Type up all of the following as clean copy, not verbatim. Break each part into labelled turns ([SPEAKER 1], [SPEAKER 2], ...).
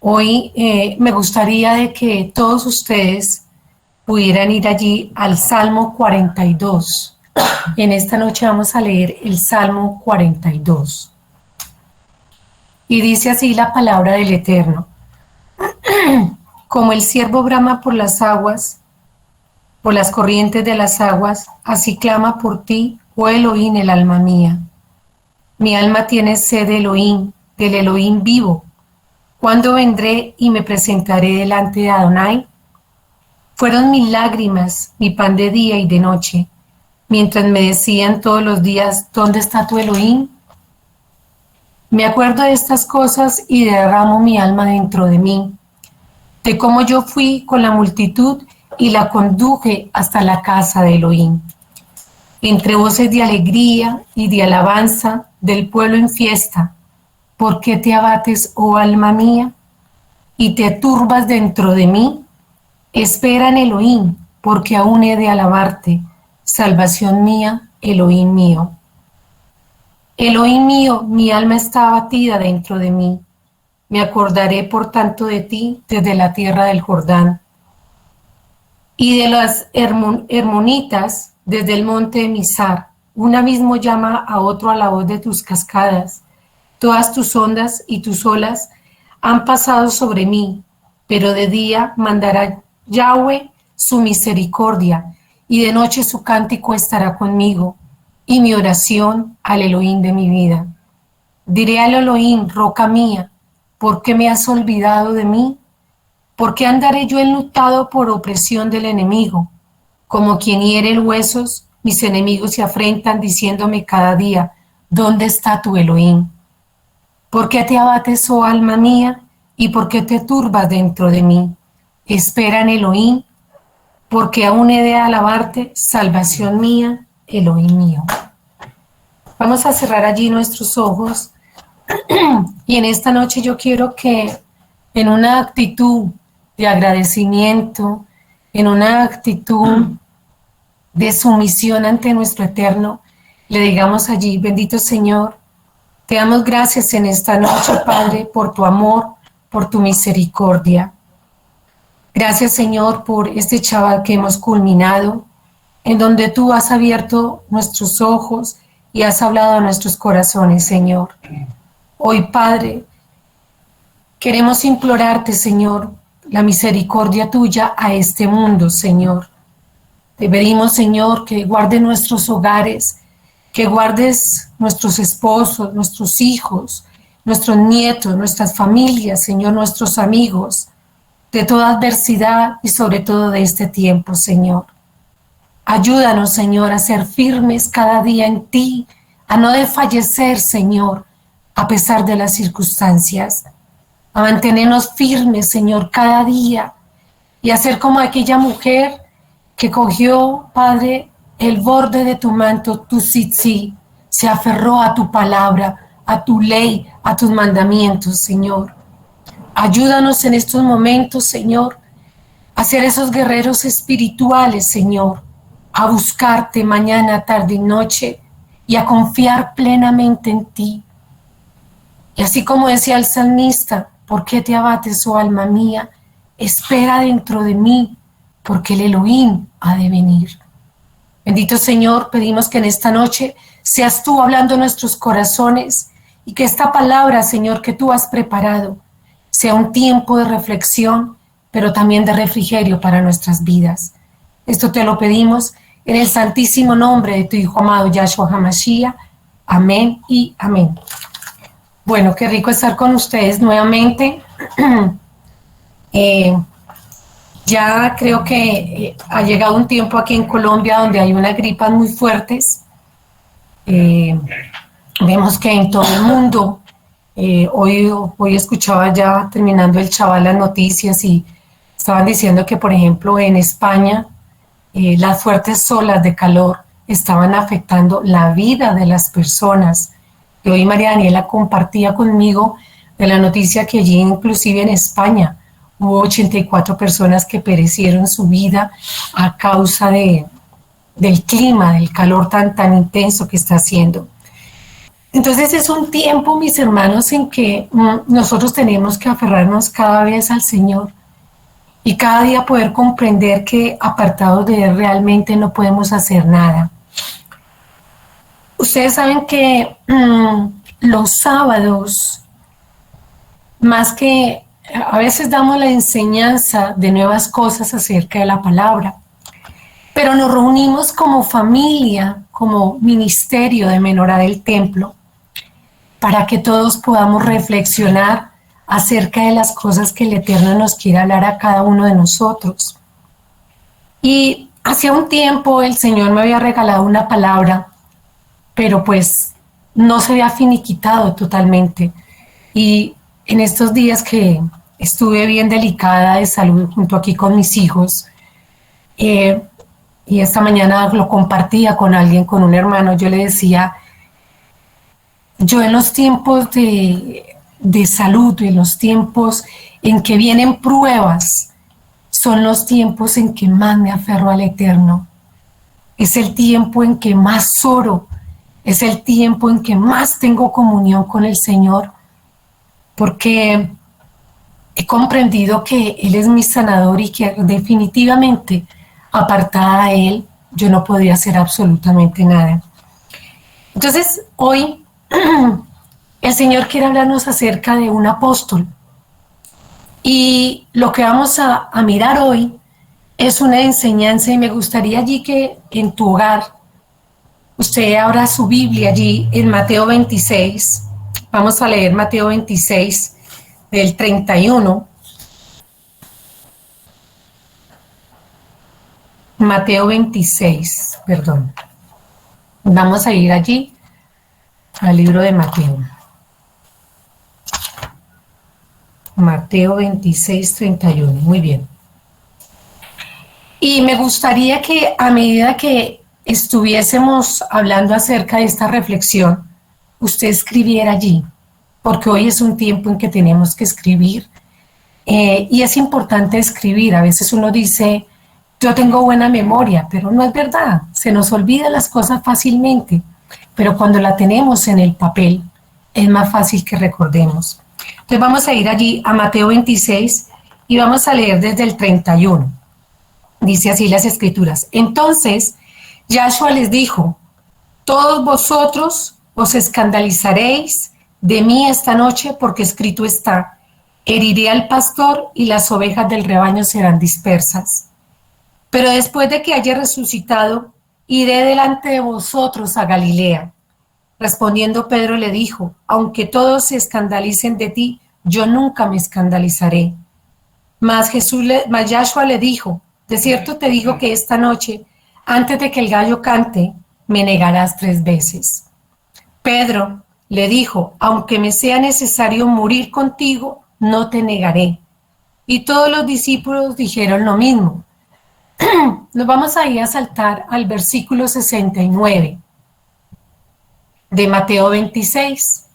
[SPEAKER 1] Hoy me gustaría de que todos ustedes pudieran ir allí al Salmo 42. En esta noche vamos a leer el Salmo 42. Y dice así la palabra del Eterno. Como el ciervo brama por las aguas, por las corrientes de las aguas, así clama por ti, oh Elohim, el alma mía. Mi alma tiene sed de Elohim, del Elohim vivo. ¿Cuándo vendré y me presentaré delante de Adonai? Fueron mis lágrimas, mi pan de día y de noche, mientras me decían todos los días, ¿dónde está tu Elohim? Me acuerdo de estas cosas y derramo mi alma dentro de mí, de cómo yo fui con la multitud y la conduje hasta la casa de Elohim. Entre voces de alegría y de alabanza del pueblo en fiesta, ¿por qué te abates, oh alma mía, y te turbas dentro de mí? Espera en Elohim, porque aún he de alabarte, salvación mía, Elohim mío. Elohim mío, mi alma está abatida dentro de mí. Me acordaré por tanto de ti desde la tierra del Jordán y de las hermonitas desde el monte de Mizar. Un abismo llama a otro a la voz de tus cascadas. Todas tus ondas y tus olas han pasado sobre mí, pero de día mandará Yahweh su misericordia, y de noche su cántico estará conmigo, y mi oración al Elohim de mi vida. Diré al Elohim, roca mía, ¿por qué me has olvidado de mí? ¿Por qué andaré yo enlutado por opresión del enemigo? Como quien hiere huesos, mis enemigos se afrentan diciéndome cada día, ¿dónde está tu Elohim? ¿Por qué te abates, oh alma mía, y por qué te turbas dentro de mí? Espera en Elohim, porque aún he de alabarte, salvación mía, Elohim mío. Vamos a cerrar allí nuestros ojos y en esta noche yo quiero que en una actitud de agradecimiento, en una actitud de sumisión ante nuestro Eterno, le digamos allí, bendito Señor, te damos gracias en esta noche, Padre, por tu amor, por tu misericordia. Gracias, Señor, por este chaval que hemos culminado, en donde tú has abierto nuestros ojos y has hablado a nuestros corazones, Señor. Hoy, Padre, queremos implorarte, Señor, la misericordia tuya a este mundo, Señor. Te pedimos, Señor, que guarde nuestros hogares, que guardes nuestros esposos, nuestros hijos, nuestros nietos, nuestras familias, Señor, nuestros amigos, de toda adversidad y sobre todo de este tiempo, Señor. Ayúdanos, Señor, a ser firmes cada día en ti, a no desfallecer, Señor, a pesar de las circunstancias, a mantenernos firmes, Señor, cada día y a ser como aquella mujer que cogió, Padre, el borde de tu manto, tu tzitzi, se aferró a tu palabra, a tu ley, a tus mandamientos, Señor. Ayúdanos en estos momentos, Señor, a ser esos guerreros espirituales, Señor, a buscarte mañana, tarde y noche y a confiar plenamente en ti. Y así como decía el salmista, ¿por qué te abates, oh alma mía? Espera dentro de mí, porque el Elohim ha de venir. Bendito Señor, pedimos que en esta noche seas tú hablando en nuestros corazones y que esta palabra, Señor, que tú has preparado, sea un tiempo de reflexión, pero también de refrigerio para nuestras vidas. Esto te lo pedimos en el santísimo nombre de tu Hijo amado, Yahshua HaMashiach. Amén y amén. Bueno, qué rico estar con ustedes nuevamente. Ya creo que ha llegado un tiempo aquí en Colombia donde hay unas gripas muy fuertes. Vemos que en todo el mundo, hoy escuchaba ya terminando el chaval las noticias y estaban diciendo que, por ejemplo, en España las fuertes olas de calor estaban afectando la vida de las personas. Y hoy María Daniela compartía conmigo de la noticia que allí inclusive en España hubo 84 personas que perecieron su vida a causa del clima, del calor tan intenso que está haciendo. Entonces es un tiempo, mis hermanos, en que nosotros tenemos que aferrarnos cada vez al Señor y cada día poder comprender que apartados de Él realmente no podemos hacer nada. Ustedes saben que los sábados, más que a veces damos la enseñanza de nuevas cosas acerca de la palabra, pero nos reunimos como familia, como ministerio de Menorá del Templo, para que todos podamos reflexionar acerca de las cosas que el Eterno nos quiere hablar a cada uno de nosotros. Y hacía un tiempo el Señor me había regalado una palabra, pero pues no se había finiquitado totalmente. Y en estos días que estuve bien delicada de salud junto aquí con mis hijos, y esta mañana lo compartía con alguien, con un hermano, yo le decía, yo en los tiempos de salud, en los tiempos en que vienen pruebas, son los tiempos en que más me aferro al Eterno. Es el tiempo en que más oro, es el tiempo en que más tengo comunión con el Señor, porque he comprendido que Él es mi sanador y que definitivamente, apartada de Él, yo no podría hacer absolutamente nada. Entonces, hoy el Señor quiere hablarnos acerca de un apóstol. Y lo que vamos a mirar hoy es una enseñanza y me gustaría allí que en tu hogar usted abra su Biblia allí en Mateo 26. Vamos a leer Mateo 26 del 31. Mateo 26, perdón. Vamos a ir allí al libro de Mateo. Mateo 26, 31. Muy bien. Y me gustaría que a medida que estuviésemos hablando acerca de esta reflexión, usted escribiera allí, porque hoy es un tiempo en que tenemos que escribir. Y es importante escribir. A veces uno dice, yo tengo buena memoria, pero no es verdad. Se nos olvidan las cosas fácilmente. Pero cuando la tenemos en el papel, es más fácil que recordemos. Entonces vamos a ir allí a Mateo 26 y vamos a leer desde el 31. Dice así las escrituras. Entonces, Yahshua les dijo, todos vosotros os escandalizaréis de mí esta noche porque escrito está, heriré al pastor y las ovejas del rebaño serán dispersas. Pero después de que haya resucitado, iré delante de vosotros a Galilea. Respondiendo Pedro le dijo, aunque todos se escandalicen de ti, yo nunca me escandalizaré. Mas Yahshua le dijo, de cierto te digo que esta noche, antes de que el gallo cante, me negarás 3 veces. Pedro le dijo, aunque me sea necesario morir contigo, no te negaré. Y todos los discípulos dijeron lo mismo. Nos vamos a ir a saltar al versículo 69 de Mateo 26.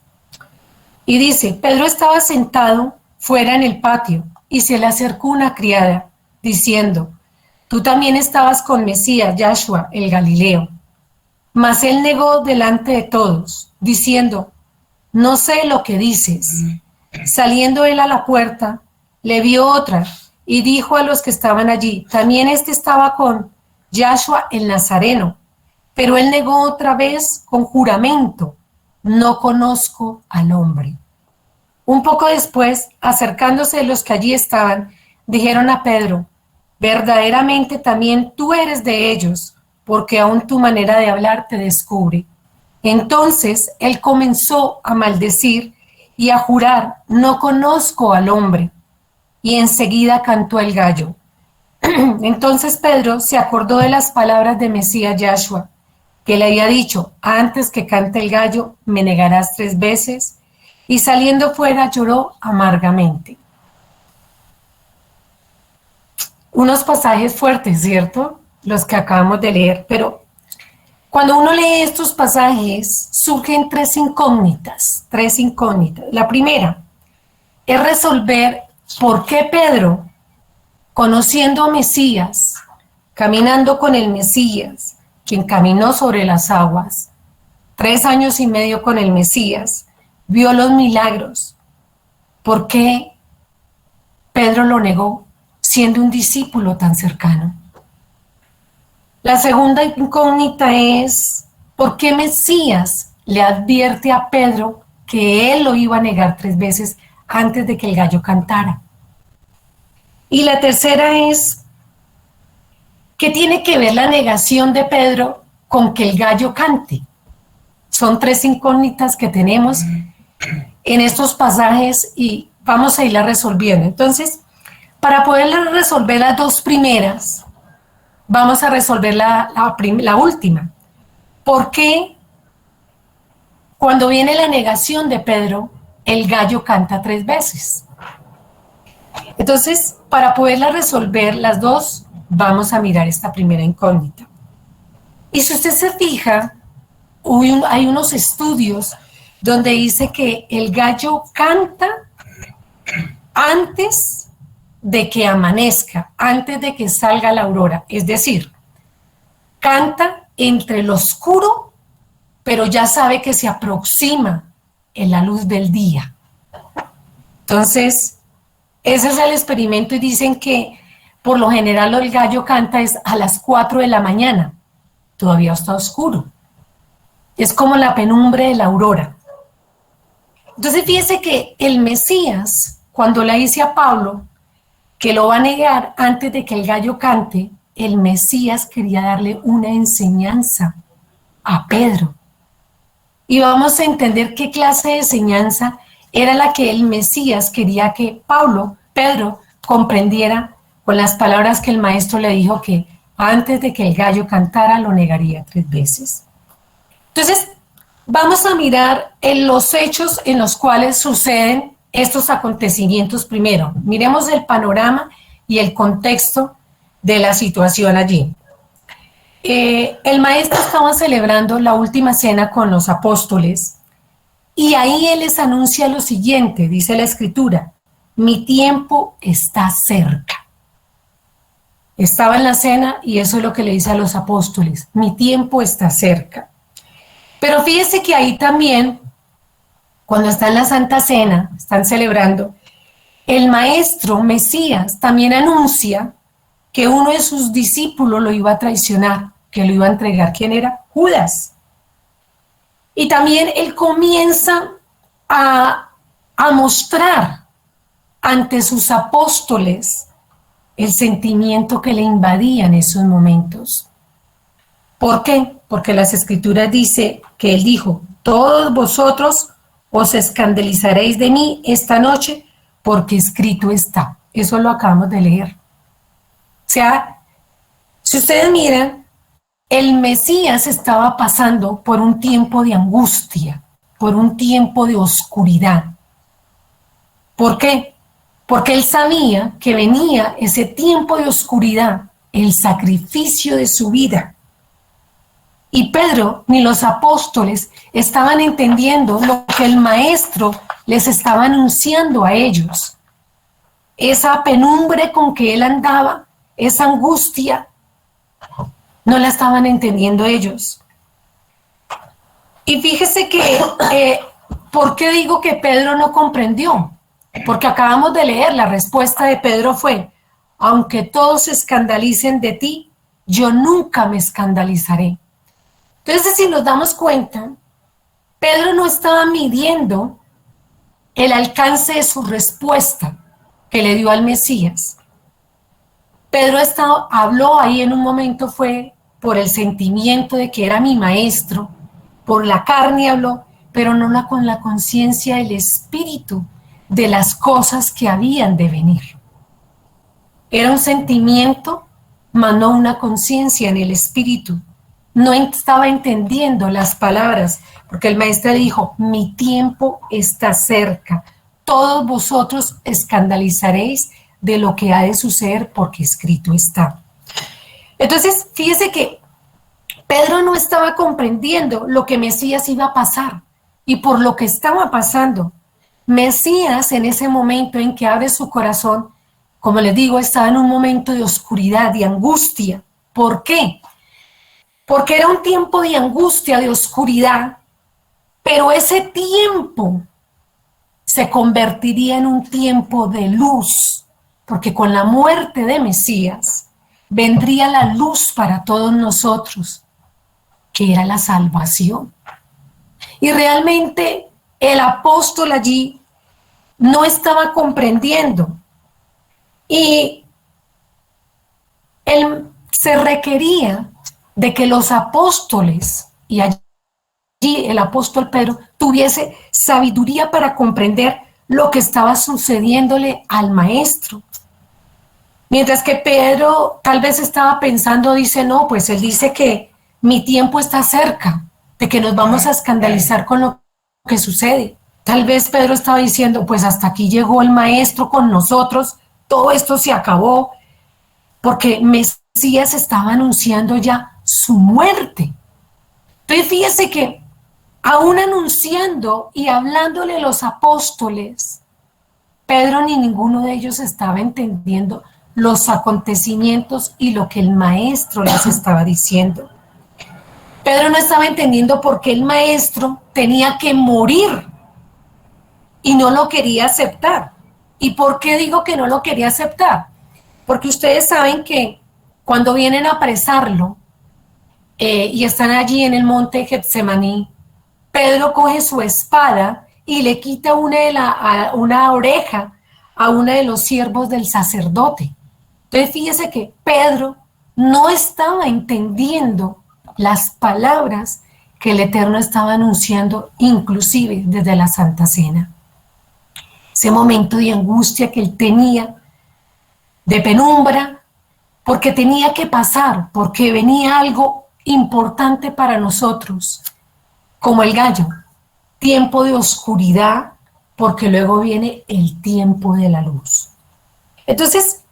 [SPEAKER 1] Y dice, Pedro estaba sentado fuera en el patio y se le acercó una criada, diciendo, tú también estabas con Mesías, Yahshua, el Galileo. Mas él negó delante de todos, diciendo, no sé lo que dices. Saliendo él a la puerta, le vio otra y dijo a los que estaban allí, también estaba con Yahshua el Nazareno. Pero él negó otra vez con juramento, no conozco al hombre. Un poco después, acercándose los que allí estaban, dijeron a Pedro, verdaderamente también tú eres de ellos, porque aún tu manera de hablar te descubre. Entonces él comenzó a maldecir y a jurar, no conozco al hombre. Y enseguida cantó el gallo. Entonces Pedro se acordó de las palabras de Mesías Yahshua, que le había dicho, antes que cante el gallo, me negarás 3 veces, y saliendo fuera lloró amargamente. Unos pasajes fuertes, ¿cierto? Los que acabamos de leer, pero cuando uno lee estos pasajes, surgen 3 incógnitas, 3 incógnitas. La primera es resolver por qué Pedro, conociendo a Mesías, caminando con el Mesías, quien caminó sobre las aguas, 3 años y medio con el Mesías, vio los milagros. ¿Por qué Pedro lo negó siendo un discípulo tan cercano? La segunda incógnita es, ¿por qué Mesías le advierte a Pedro que él lo iba a negar 3 veces antes de que el gallo cantara? Y la tercera es, ¿qué tiene que ver la negación de Pedro con que el gallo cante? Son 3 incógnitas que tenemos en estos pasajes y vamos a irlas resolviendo. Entonces, para poder resolver las 2 primeras, vamos a resolver la última. ¿Por qué cuando viene la negación de Pedro, el gallo canta 3 veces? Entonces, para poderla resolver las 2, vamos a mirar esta primera incógnita. Y si usted se fija, hay unos estudios donde dice que el gallo canta antes de que amanezca, antes de que salga la aurora. Es decir, canta entre lo oscuro, pero ya sabe que se aproxima en la luz del día. Entonces, ese es el experimento y dicen que por lo general el gallo canta es a las 4 de la mañana. Todavía está oscuro. Es como la penumbre de la aurora. Entonces fíjese que el Mesías, cuando le dice a Pablo que lo va a negar antes de que el gallo cante, el Mesías quería darle una enseñanza a Pedro. Y vamos a entender qué clase de enseñanza era la que el Mesías quería que Pedro comprendiera con las palabras que el maestro le dijo que antes de que el gallo cantara lo negaría 3 veces. Entonces, vamos a mirar en los hechos en los cuales suceden estos acontecimientos primero. Miremos el panorama y el contexto de la situación allí. El maestro estaba celebrando la última cena con los apóstoles y ahí él les anuncia lo siguiente, dice la escritura: mi tiempo está cerca. Estaba en la cena y eso es lo que le dice a los apóstoles: mi tiempo está cerca. Pero fíjese que ahí también, cuando está en la Santa Cena, están celebrando, el maestro Mesías también anuncia que uno de sus discípulos lo iba a traicionar, que lo iba a entregar. ¿Quién era? Judas. Y también él comienza a mostrar ante sus apóstoles el sentimiento que le invadía en esos momentos. ¿Por qué? Porque las escrituras dice que él dijo: todos vosotros os escandalizaréis de mí esta noche, porque escrito está. Eso lo acabamos de leer. O sea, si ustedes miran, el Mesías estaba pasando por un tiempo de angustia, por un tiempo de oscuridad. ¿Por qué? Porque él sabía que venía ese tiempo de oscuridad, el sacrificio de su vida. Y Pedro ni los apóstoles estaban entendiendo lo que el maestro les estaba anunciando a ellos. Esa penumbre con que él andaba, esa angustia, no la estaban entendiendo ellos. Y fíjese que, ¿por qué digo que Pedro no comprendió? Porque acabamos de leer, la respuesta de Pedro fue: aunque todos se escandalicen de ti, yo nunca me escandalizaré. Entonces, si nos damos cuenta, Pedro no estaba midiendo el alcance de su respuesta que le dio al Mesías. Pedro habló ahí en un momento, fue por el sentimiento de que era mi maestro, por la carne habló, pero no con la conciencia del espíritu de las cosas que habían de venir. Era un sentimiento, mas no una conciencia en el espíritu. No estaba entendiendo las palabras, porque el maestro dijo: mi tiempo está cerca, todos vosotros escandalizaréis de lo que ha de suceder, porque escrito está. Entonces, fíjese que Pedro no estaba comprendiendo lo que Mesías iba a pasar, y por lo que estaba pasando, Mesías en ese momento en que abre su corazón, como les digo, estaba en un momento de oscuridad, de angustia. ¿Por qué? Porque era un tiempo de angustia, de oscuridad, Pero ese tiempo se convertiría en un tiempo de luz, porque con la muerte de Mesías vendría la luz para todos nosotros, que era la salvación. Y realmente el apóstol allí no estaba comprendiendo. Y él se requería de que los apóstoles, y allí el apóstol Pedro, tuviese sabiduría para comprender lo que estaba sucediéndole al maestro. Mientras que Pedro tal vez estaba pensando, dice, no, pues él dice que mi tiempo está cerca, de que nos vamos a escandalizar con lo que sucede. Tal vez Pedro estaba diciendo, pues hasta aquí llegó el maestro con nosotros, todo esto se acabó, porque Mesías estaba anunciando ya su muerte. Entonces fíjese que aún anunciando y hablándole a los apóstoles, Pedro ni ninguno de ellos estaba entendiendo los acontecimientos y lo que el maestro les estaba diciendo. Pedro no estaba entendiendo por qué el maestro tenía que morir y no lo quería aceptar. ¿Y por qué digo que no lo quería aceptar? Porque ustedes saben que cuando vienen a apresarlo y están allí en el monte Getsemaní, Pedro coge su espada y le quita una oreja a uno de los siervos del sacerdote. Entonces fíjese que Pedro no estaba entendiendo las palabras que el Eterno estaba anunciando, inclusive desde la Santa Cena. Ese momento de angustia que él tenía, de penumbra, porque tenía que pasar, porque venía algo importante para nosotros, como el gallo, tiempo de oscuridad, porque luego viene el tiempo de la luz. Entonces,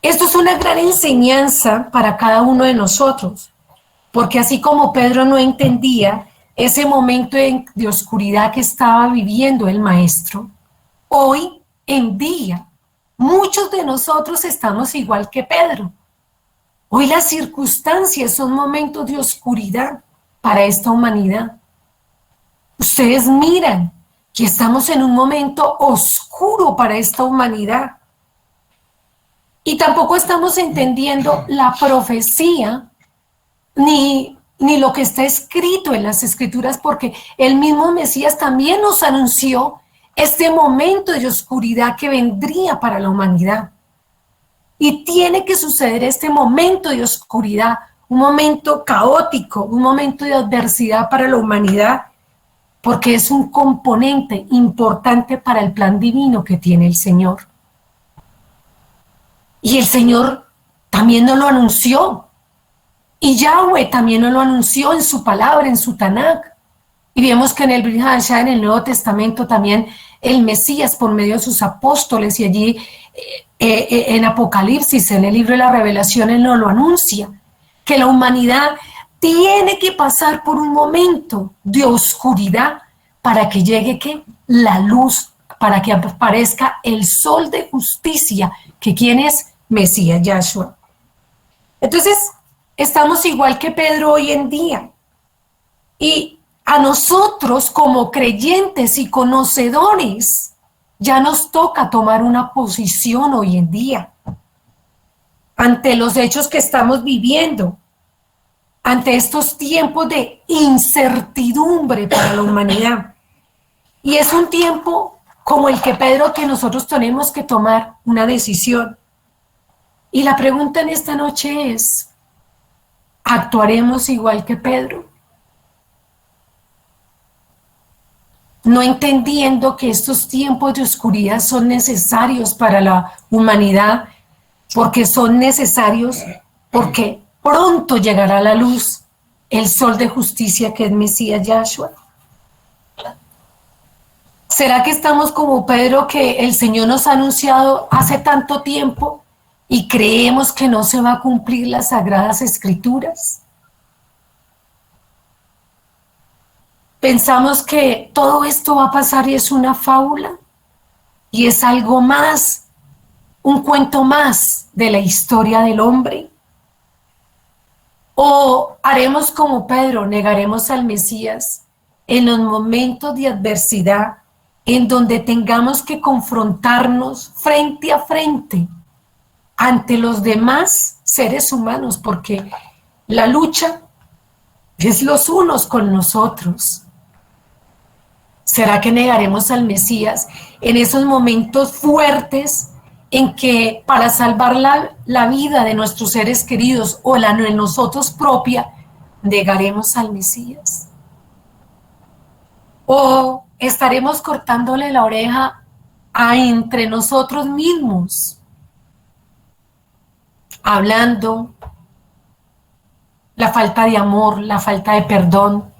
[SPEAKER 1] esto es una gran enseñanza para cada uno de nosotros, porque así como Pedro no entendía ese momento de oscuridad que estaba viviendo el maestro, hoy en día muchos de nosotros estamos igual que Pedro. Hoy las circunstancias son momentos de oscuridad para esta humanidad. Ustedes miran que estamos en un momento oscuro para esta humanidad. Y tampoco estamos entendiendo la profecía ni lo que está escrito en las escrituras, porque el mismo Mesías también nos anunció este momento de oscuridad que vendría para la humanidad. Y tiene que suceder este momento de oscuridad, un momento caótico, un momento de adversidad para la humanidad, porque es un componente importante para el plan divino que tiene el Señor. Y el Señor también nos lo anunció. Y Yahweh también nos lo anunció en su palabra, en su Tanakh. Y vemos que en el Brit Hadashah, en el Nuevo Testamento, también el Mesías, por medio de sus apóstoles, y allí en Apocalipsis, en el libro de la Revelación, él nos lo anuncia, que la humanidad tiene que pasar por un momento de oscuridad para que llegue ¿qué? La luz, para que aparezca el sol de justicia, que ¿quién es? Mesías, Yahshua. Entonces, estamos igual que Pedro hoy en día. Y a nosotros como creyentes y conocedores, ya nos toca tomar una posición hoy en día ante los hechos que estamos viviendo, ante estos tiempos de incertidumbre para la humanidad. Y es un tiempo como el que Pedro, que nosotros tenemos que tomar una decisión. Y la pregunta en esta noche es, ¿actuaremos igual que Pedro? No entendiendo que estos tiempos de oscuridad son necesarios para la humanidad, porque son necesarios, porque pronto llegará la luz, el sol de justicia que es Mesías Yahshua. ¿Será que estamos como Pedro, que el Señor nos ha anunciado hace tanto tiempo y creemos que no se va a cumplir las sagradas escrituras? Pensamos que todo esto va a pasar y es una fábula y es algo más, un cuento más de la historia del hombre. ¿O haremos como Pedro, negaremos al Mesías en los momentos de adversidad, en donde tengamos que confrontarnos frente a frente ante los demás seres humanos, porque la lucha es los unos con los otros. ¿Será que negaremos al Mesías en esos momentos fuertes en que para salvar la vida de nuestros seres queridos o la de nosotros propia, negaremos al Mesías? ¿O estaremos cortándole la oreja a entre nosotros mismos, hablando la falta de amor, la falta de perdón?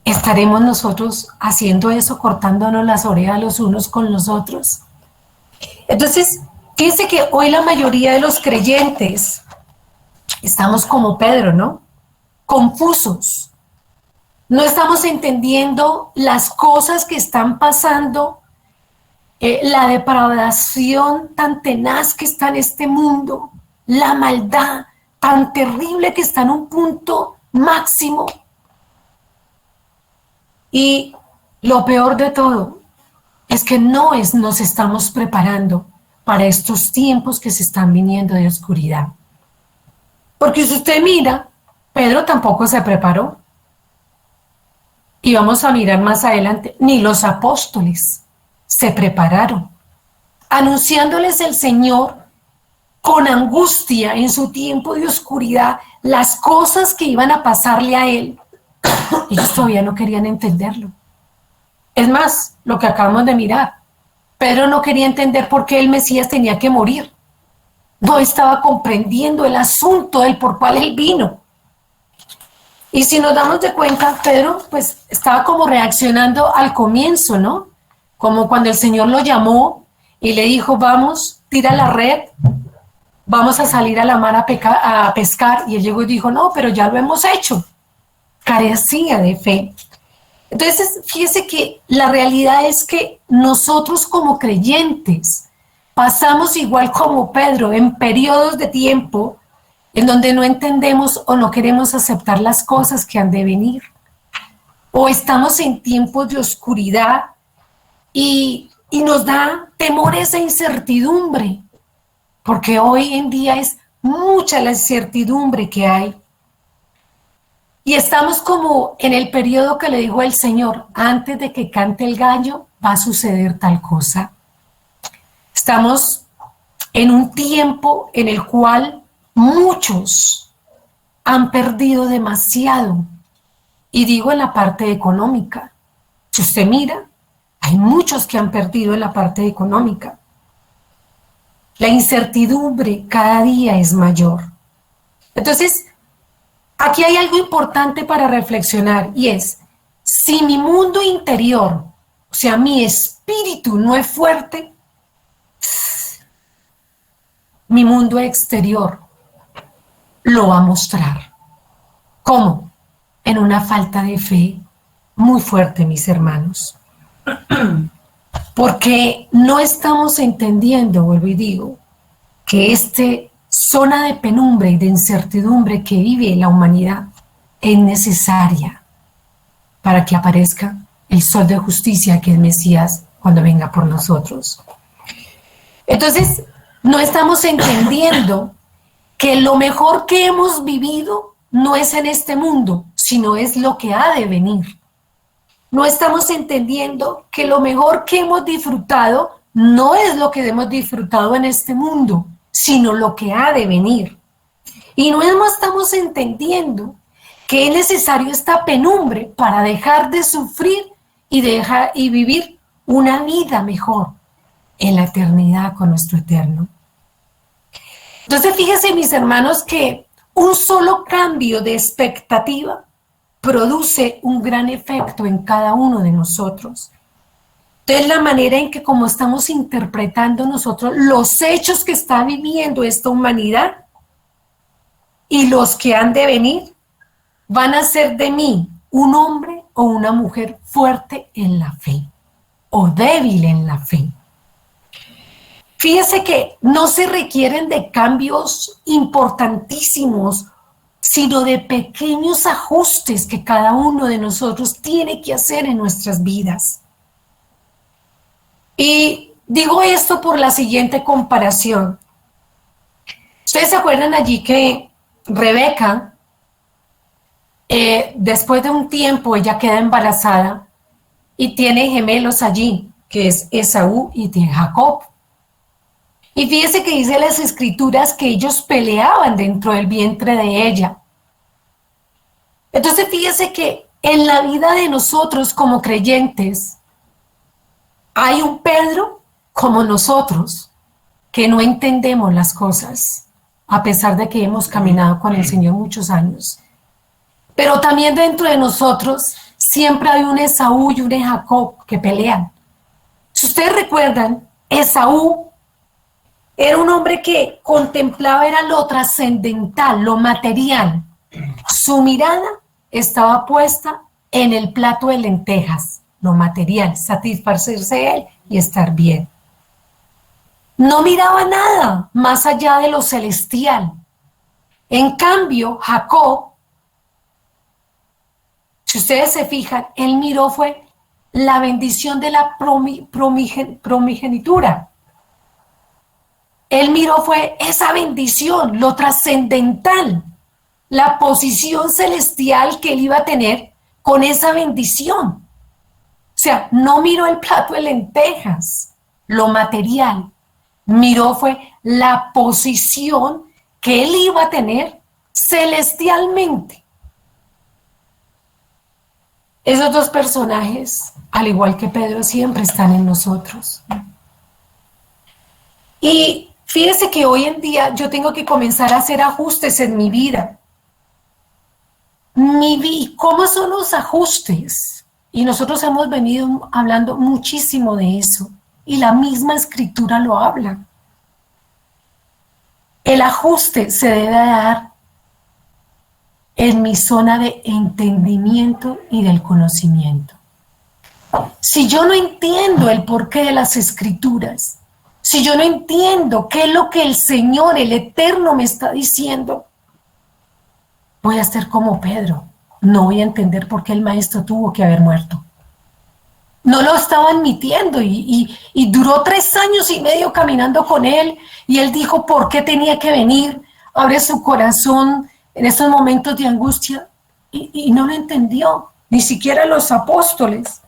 [SPEAKER 1] ¿Estaremos nosotros haciendo eso, cortándonos las orejas los unos con los otros? Entonces, fíjense que hoy la mayoría de los creyentes estamos como Pedro, ¿no? Confusos. No estamos entendiendo las cosas que están pasando, la depravación tan tenaz que está en este mundo, la maldad tan terrible que está en un punto máximo. Y lo peor de todo es que nos estamos preparando para estos tiempos que se están viniendo de oscuridad. Porque si usted mira, Pedro tampoco se preparó. Y vamos a mirar más adelante, ni los apóstoles se prepararon, anunciándoles el Señor con angustia en su tiempo de oscuridad, las cosas que iban a pasarle a él. Ellos todavía no querían entenderlo. Es más, lo que acabamos de mirar, Pedro no quería entender por qué el Mesías tenía que morir. No estaba comprendiendo el asunto del por cual él vino. Y si nos damos de cuenta, Pedro pues estaba como reaccionando al comienzo, ¿no? Como cuando el Señor lo llamó y le dijo, vamos, tira la red, vamos a salir a la mar a pescar. Y él llegó y dijo, no, pero ya lo hemos hecho. Carecía de fe. Entonces, fíjese que la realidad es que nosotros como creyentes pasamos igual como Pedro en periodos de tiempo en donde no entendemos o no queremos aceptar las cosas que han de venir. O estamos en tiempos de oscuridad y nos da temor esa incertidumbre, porque hoy en día es mucha la incertidumbre que hay. Y estamos como en el periodo que le dijo el Señor, antes de que cante el gallo va a suceder tal cosa. Estamos en un tiempo en el cual muchos han perdido demasiado, y digo en la parte económica. Si usted mira, hay muchos que han perdido en la parte económica. La incertidumbre cada día es mayor. Entonces, aquí hay algo importante para reflexionar, y es, si mi mundo interior, o sea, mi espíritu no es fuerte, mi mundo exterior lo va a mostrar. ¿Cómo? En una falta de fe muy fuerte, mis hermanos. Porque no estamos entendiendo, vuelvo y digo, que esta zona de penumbra y de incertidumbre que vive la humanidad es necesaria para que aparezca el sol de justicia, que es Mesías, cuando venga por nosotros. Entonces, no estamos entendiendo que lo mejor que hemos vivido no es en este mundo, sino es lo que ha de venir. No estamos entendiendo que lo mejor que hemos disfrutado no es lo que hemos disfrutado en este mundo, sino lo que ha de venir. Y no estamos entendiendo que es necesario esta penumbre para dejar de sufrir y vivir una vida mejor en la eternidad con nuestro eterno. Entonces, fíjense, mis hermanos, que un solo cambio de expectativa produce un gran efecto en cada uno de nosotros. Entonces, la manera en que como estamos interpretando nosotros los hechos que está viviendo esta humanidad y los que han de venir, van a hacer de mí un hombre o una mujer fuerte en la fe o débil en la fe. Fíjese que no se requieren de cambios importantísimos, sino de pequeños ajustes que cada uno de nosotros tiene que hacer en nuestras vidas. Y digo esto por la siguiente comparación. ¿Ustedes se acuerdan allí que Rebeca, después de un tiempo, ella queda embarazada y tiene gemelos allí, que es Esaú y de Jacob? Y fíjese que dice las escrituras que ellos peleaban dentro del vientre de ella. Entonces fíjese que en la vida de nosotros como creyentes hay un Pedro como nosotros que no entendemos las cosas, a pesar de que hemos caminado con el Señor muchos años. Pero también dentro de nosotros siempre hay un Esaú y un Jacob que pelean. Si ustedes recuerdan, Esaú era un hombre que contemplaba era lo trascendental, lo material. Su mirada estaba puesta en el plato de lentejas, lo material, satisfacerse él y estar bien. No miraba nada más allá de lo celestial. En cambio, Jacob, si ustedes se fijan, él miró fue la bendición de la primogenitura. Él miró fue esa bendición, lo trascendental, la posición celestial que él iba a tener con esa bendición. O sea, no miró el plato de lentejas, lo material, miró fue la posición que él iba a tener celestialmente. Esos dos personajes, al igual que Pedro, siempre están en nosotros. Y fíjese que hoy en día yo tengo que comenzar a hacer ajustes en mi vida. ¿Cómo son los ajustes? Y nosotros hemos venido hablando muchísimo de eso. Y la misma escritura lo habla. El ajuste se debe dar en mi zona de entendimiento y del conocimiento. Si yo no entiendo el porqué de las escrituras, si yo no entiendo qué es lo que el Señor, el Eterno, me está diciendo, voy a ser como Pedro. No voy a entender por qué el maestro tuvo que haber muerto. No lo estaba admitiendo y duró 3 años y medio caminando con él y él dijo por qué tenía que venir, abre su corazón en esos momentos de angustia y no lo entendió, ni siquiera los apóstoles.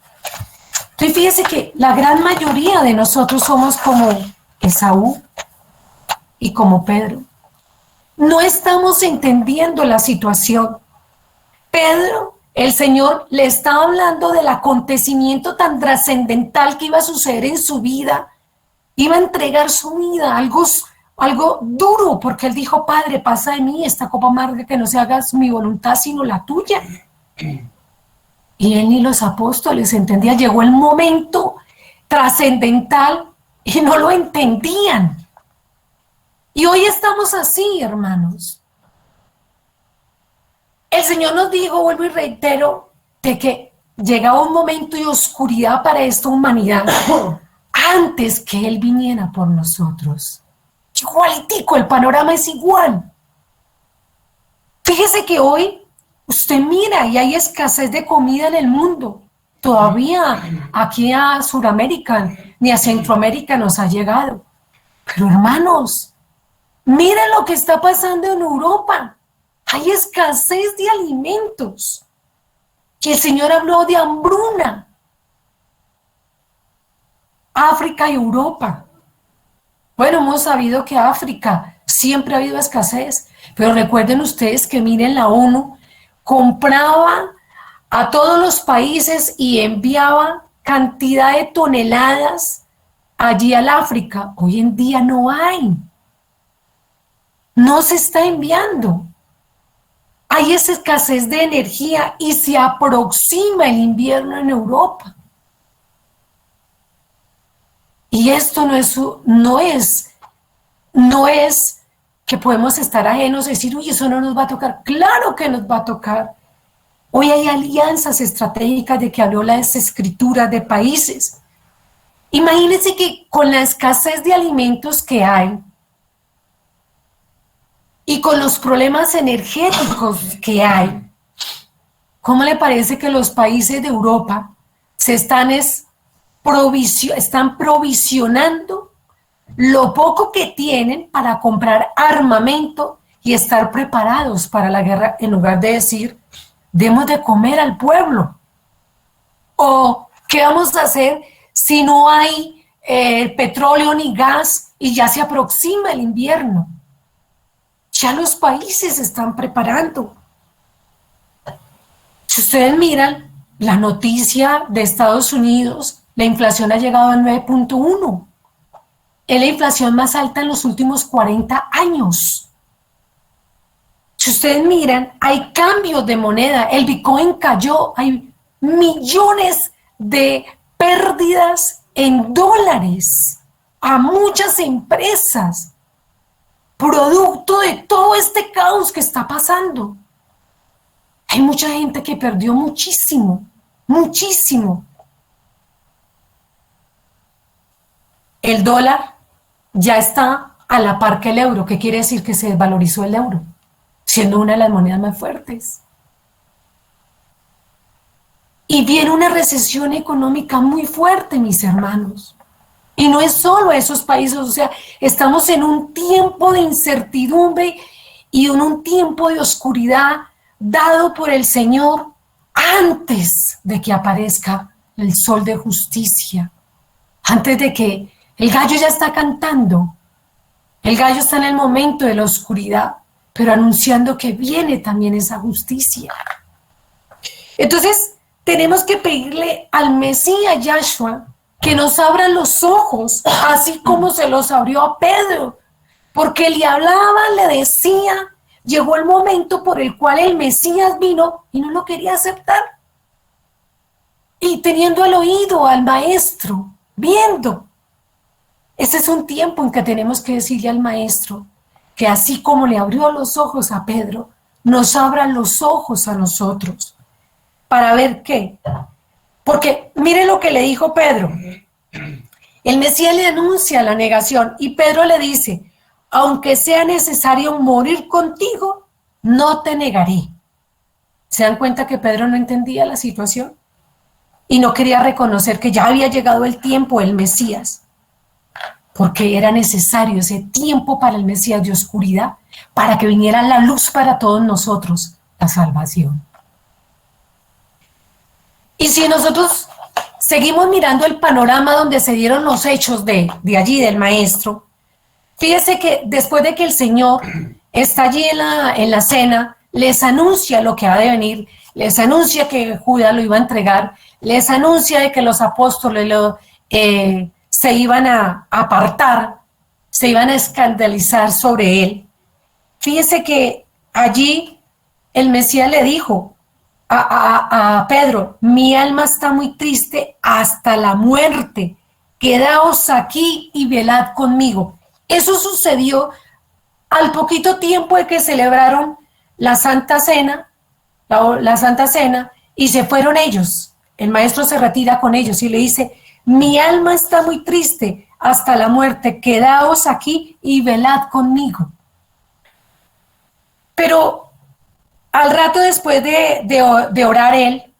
[SPEAKER 1] Entonces fíjese que la gran mayoría de nosotros somos como Esaú y como Pedro. No estamos entendiendo la situación. Pedro, el Señor le estaba hablando del acontecimiento tan trascendental que iba a suceder en su vida. Iba a entregar su vida, algo duro, porque él dijo, Padre, pasa de mí esta copa amarga, que no se haga mi voluntad sino la tuya. Y él ni los apóstoles entendían. Llegó el momento trascendental y no lo entendían. Y hoy estamos así, hermanos. El Señor nos dijo, vuelvo y reitero, de que llegaba un momento de oscuridad para esta humanidad antes que Él viniera por nosotros. Igualitico, el panorama es igual. Fíjese que hoy usted mira y hay escasez de comida en el mundo. Todavía aquí a Sudamérica ni a Centroamérica nos ha llegado. Pero hermanos, miren lo que está pasando en Europa. Hay escasez de alimentos. Que el Señor habló de hambruna. África y Europa. Bueno, hemos sabido que África siempre ha habido escasez, pero recuerden ustedes que miren, la ONU compraba a todos los países y enviaba cantidad de toneladas allí al África. Hoy en día no hay. No se está enviando. Hay esa escasez de energía y se aproxima el invierno en Europa. Y esto no es que podemos estar ajenos y decir, uy, eso no nos va a tocar. Claro que nos va a tocar. Hoy hay alianzas estratégicas de que habló las escrituras de países. Imagínense que con la escasez de alimentos que hay, y con los problemas energéticos que hay, ¿cómo le parece que los países de Europa se están provisionando lo poco que tienen para comprar armamento y estar preparados para la guerra, en lugar de decir, demos de comer al pueblo? ¿O qué vamos a hacer si no hay petróleo ni gas y ya se aproxima el invierno? Ya los países se están preparando. Si ustedes miran la noticia de Estados Unidos, la inflación ha llegado al 9.1. Es la inflación más alta en los últimos 40 años. Si ustedes miran, hay cambios de moneda. El Bitcoin cayó, hay millones de pérdidas en dólares a muchas empresas, producto de todo este caos que está pasando. Hay mucha gente que perdió muchísimo, muchísimo. El dólar ya está a la par que el euro. ¿Qué quiere decir? Que se desvalorizó el euro, siendo una de las monedas más fuertes. Y viene una recesión económica muy fuerte, mis hermanos. Y no es solo esos países, o sea, estamos en un tiempo de incertidumbre y en un tiempo de oscuridad dado por el Señor antes de que aparezca el sol de justicia, antes de que el gallo ya está cantando, el gallo está en el momento de la oscuridad, pero anunciando que viene también esa justicia. Entonces, tenemos que pedirle al Mesías Yahshua que nos abra los ojos, así como se los abrió a Pedro, porque le hablaba, le decía, llegó el momento por el cual el Mesías vino y no lo quería aceptar. Y teniendo el oído al maestro, viendo. Ese es un tiempo en que tenemos que decirle al maestro que así como le abrió los ojos a Pedro, nos abra los ojos a nosotros. ¿Para ver qué? Porque mire lo que le dijo Pedro. El Mesías le anuncia la negación y Pedro le dice, aunque sea necesario morir contigo, no te negaré. ¿Se dan cuenta que Pedro no entendía la situación? Y no quería reconocer que ya había llegado el tiempo del Mesías, porque era necesario ese tiempo para el Mesías de oscuridad, para que viniera la luz para todos nosotros, la salvación. Y si nosotros seguimos mirando el panorama donde se dieron los hechos de allí, del maestro, fíjese que después de que el Señor está allí en la cena, les anuncia lo que ha de venir, les anuncia que Judas lo iba a entregar, les anuncia de que los apóstoles se iban a apartar, se iban a escandalizar sobre él. Fíjese que allí el Mesías le dijo a Pedro, mi alma está muy triste hasta la muerte, quedaos aquí y velad conmigo. Eso sucedió al poquito tiempo de que celebraron la Santa Cena, la Santa Cena, y se fueron ellos. El maestro se retira con ellos y le dice, mi alma está muy triste hasta la muerte, quedaos aquí y velad conmigo. Pero al rato después de orar él,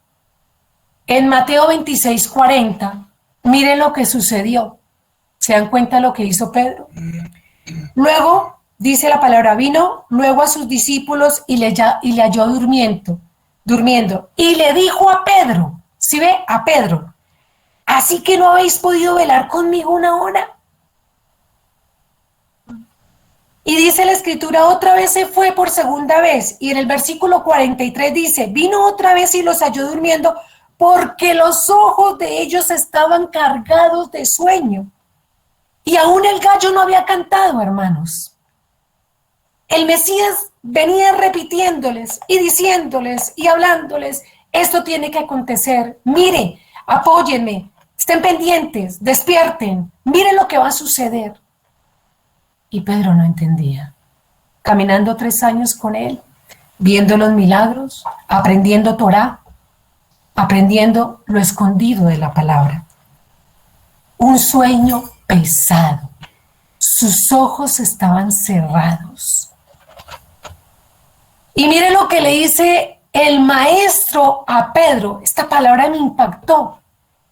[SPEAKER 1] en Mateo 26:40, miren lo que sucedió. ¿Se dan cuenta lo que hizo Pedro? Luego, dice la palabra, vino luego a sus discípulos y le halló durmiendo. Y le dijo a Pedro, ¿sí ve? A Pedro, ¿así que no habéis podido velar conmigo una hora? Y dice la escritura, otra vez se fue por segunda vez. Y en el versículo 43 dice, vino otra vez y los halló durmiendo porque los ojos de ellos estaban cargados de sueño. Y aún el gallo no había cantado, hermanos. El Mesías venía repitiéndoles y diciéndoles y hablándoles, esto tiene que acontecer, mire, apóyenme, estén pendientes, despierten, miren lo que va a suceder. Y Pedro no entendía. Caminando 3 años con él, viendo los milagros, aprendiendo Torá, aprendiendo lo escondido de la palabra. Un sueño pesado. Sus ojos estaban cerrados. Y mire lo que le dice el maestro a Pedro. Esta palabra me impactó.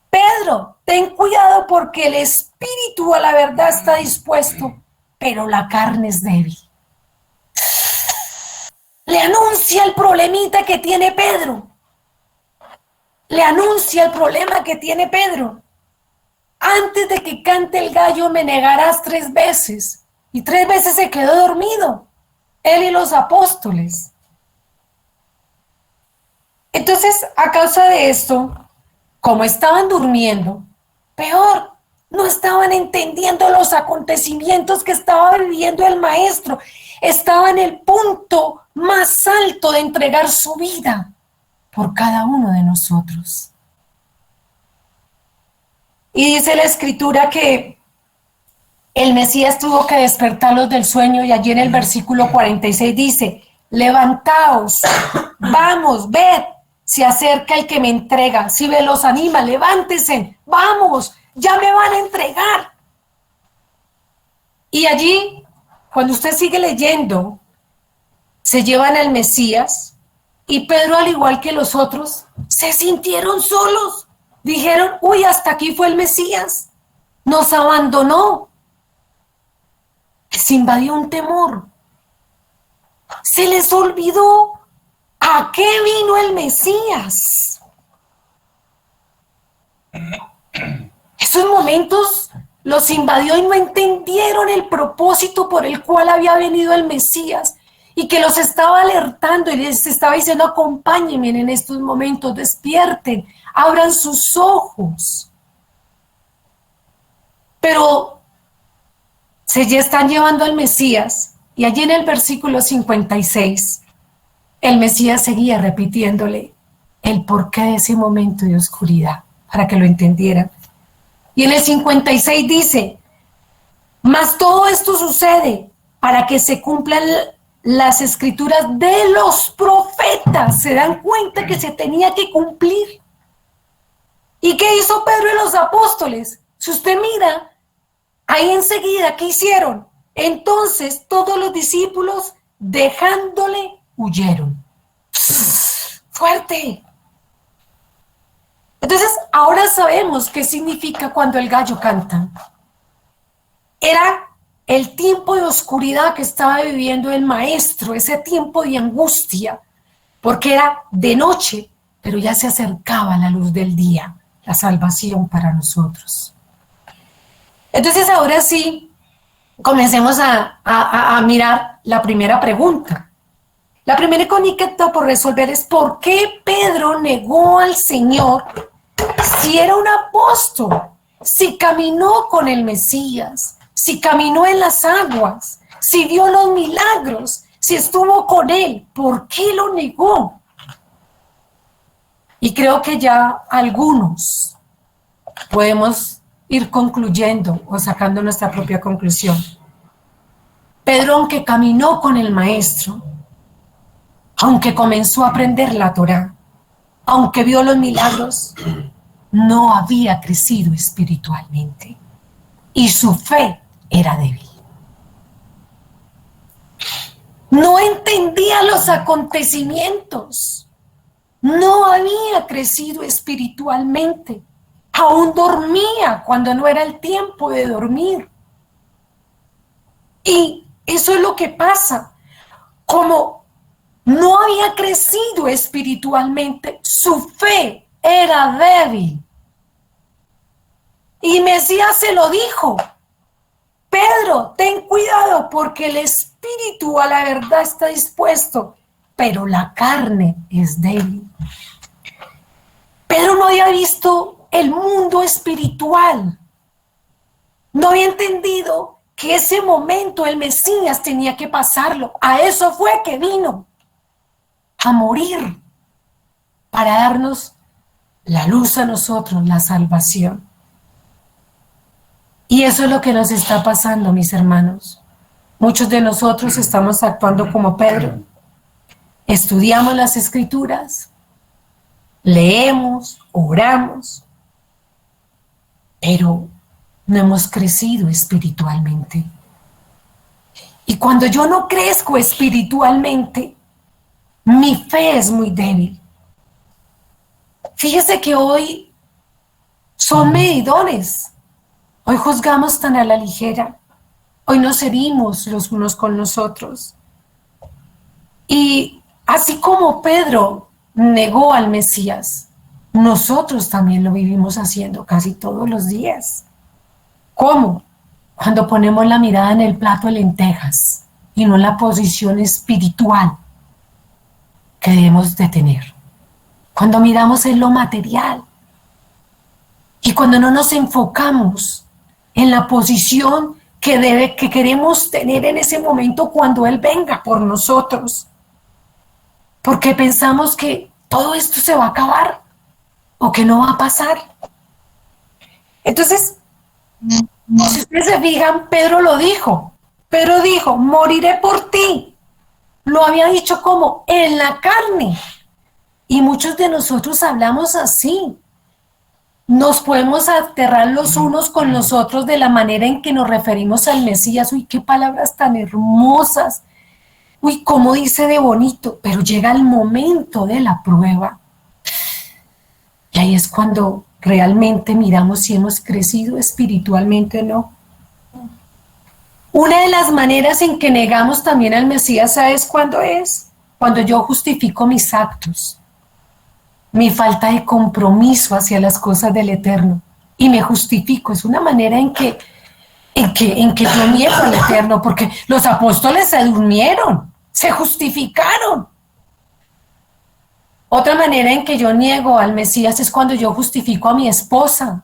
[SPEAKER 1] Pedro, ten cuidado porque el espíritu a la verdad está dispuesto, pero la carne es débil. Le anuncia el problemita que tiene Pedro. Le anuncia el problema que tiene Pedro. Antes de que cante el gallo me negarás 3 veces. Y 3 veces se quedó dormido, él y los apóstoles. Entonces, a causa de esto, como estaban durmiendo, peor, no estaban entendiendo los acontecimientos que estaba viviendo el maestro. Estaba en el punto más alto de entregar su vida por cada uno de nosotros. Y dice la escritura que el Mesías tuvo que despertarlos del sueño, y allí en el versículo 46 dice: levantaos, vamos, ved, se acerca el que me entrega. Si me los anima, levántense, vamos, ya me van a entregar. Y allí, cuando usted sigue leyendo, se llevan al Mesías, y Pedro, al igual que los otros, se sintieron solos. Dijeron: uy, hasta aquí fue el Mesías, nos abandonó. Se invadió un temor. Se les olvidó a qué vino el Mesías. Esos momentos los invadió y no entendieron el propósito por el cual había venido el Mesías, y que los estaba alertando y les estaba diciendo: acompáñenme en estos momentos, despierten, abran sus ojos. Pero se ya están llevando al Mesías, y allí en el versículo 56, el Mesías seguía repitiéndole el porqué de ese momento de oscuridad, para que lo entendieran. Y en el 56 dice: mas todo esto sucede para que se cumplan las escrituras de los profetas. Se dan cuenta que se tenía que cumplir. ¿Y qué hizo Pedro y los apóstoles? Si usted mira, ahí enseguida, ¿qué hicieron? Entonces todos los discípulos, dejándole, huyeron. ¡Fuerte! Entonces, ahora sabemos qué significa cuando el gallo canta. Era el tiempo de oscuridad que estaba viviendo el maestro, ese tiempo de angustia, porque era de noche, pero ya se acercaba la luz del día, la salvación para nosotros. Entonces, ahora sí, comencemos a mirar la primera pregunta. La primera incógnita por resolver es: ¿por qué Pedro negó al Señor si era un apóstol, si caminó con el Mesías, si caminó en las aguas, si vio los milagros, si estuvo con él? ¿Por qué lo negó? Y creo que ya algunos podemos ir concluyendo o sacando nuestra propia conclusión. Pedro, aunque caminó con el maestro, aunque comenzó a aprender la Torá, aunque vio los milagros, no había crecido espiritualmente y su fe era débil. No entendía los acontecimientos, no había crecido espiritualmente, aún dormía cuando no era el tiempo de dormir. Y eso es lo que pasa. Como no había crecido espiritualmente, su fe era débil. Y Mesías se lo dijo: Pedro, ten cuidado porque el espíritu a la verdad está dispuesto, pero la carne es débil. Pedro no había visto el mundo espiritual. No había entendido que ese momento el Mesías tenía que pasarlo. A eso fue que vino, a morir, para darnos la luz a nosotros, la salvación. Y eso es lo que nos está pasando, mis hermanos. Muchos de nosotros estamos actuando como Pedro. Estudiamos las Escrituras, leemos, oramos, pero no hemos crecido espiritualmente. Y cuando yo no crezco espiritualmente, Mi fe es muy débil. Fíjese que hoy son medidores. Hoy juzgamos tan a la ligera. Hoy nos herimos los unos con los otros. Y así como Pedro negó al Mesías, nosotros también lo vivimos haciendo casi todos los días. ¿Cómo? Cuando ponemos la mirada en el plato de lentejas y no en la posición espiritual que debemos de tener. Cuando miramos en lo material y cuando no nos enfocamos en la posición que queremos tener en ese momento cuando Él venga por nosotros. Porque pensamos que todo esto se va a acabar o que no va a pasar. Entonces, si ustedes se fijan, Pedro lo dijo. Pedro dijo, moriré por ti. Lo había dicho como en la carne. Y muchos de nosotros hablamos así. Nos podemos aterrar los unos con los otros de la manera en que nos referimos al Mesías. Uy, qué palabras tan hermosas. Uy, cómo dice de bonito. Pero llega el momento de la prueba. Y ahí es cuando realmente miramos si hemos crecido espiritualmente o no. Una de las maneras en que negamos también al Mesías, ¿sabes cuándo es? Cuando yo justifico mis actos, mi falta de compromiso hacia las cosas del Eterno. Y me justifico, es una manera en que yo niego al Eterno, porque los apóstoles se durmieron, se justificaron. Otra manera en que yo niego al Mesías es cuando yo justifico a mi esposa,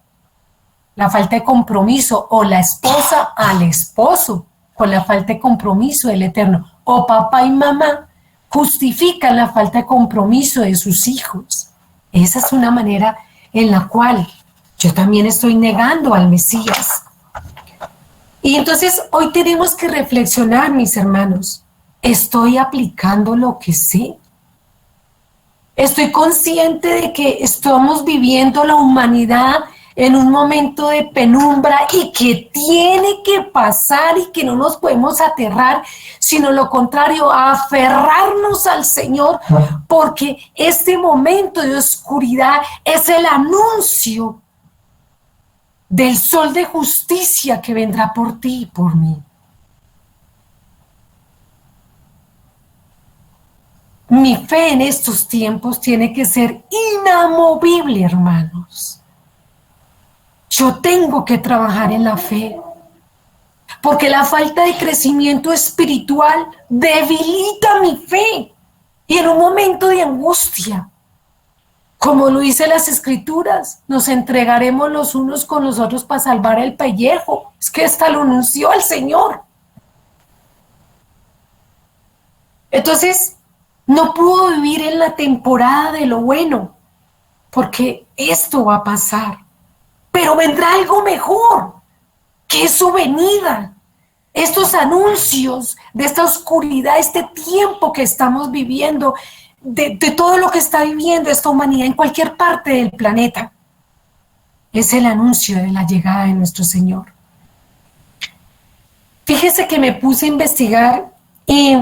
[SPEAKER 1] la falta de compromiso, o la esposa al esposo, con la falta de compromiso del Eterno, o papá y mamá justifican la falta de compromiso de sus hijos. Esa es una manera en la cual yo también estoy negando al Mesías. Y entonces hoy tenemos que reflexionar, mis hermanos, ¿estoy aplicando lo que sé? Estoy consciente de que estamos viviendo la humanidad en un momento de penumbra y que tiene que pasar y que no nos podemos aterrar, sino lo contrario, a aferrarnos al Señor, porque este momento de oscuridad es el anuncio del sol de justicia que vendrá por ti y por mí. Mi fe en estos tiempos tiene que ser inamovible, hermanos. Yo tengo que trabajar en la fe, porque la falta de crecimiento espiritual debilita mi fe. Y en un momento de angustia, como lo dice las Escrituras, nos entregaremos los unos con los otros para salvar el pellejo. Es que hasta lo anunció el Señor. Entonces, no puedo vivir en la temporada de lo bueno, porque esto va a pasar. Pero vendrá algo mejor, que es su venida. Estos anuncios de esta oscuridad, este tiempo que estamos viviendo, de todo lo que está viviendo esta humanidad en cualquier parte del planeta, es el anuncio de la llegada de nuestro Señor. Fíjese que me puse a investigar y,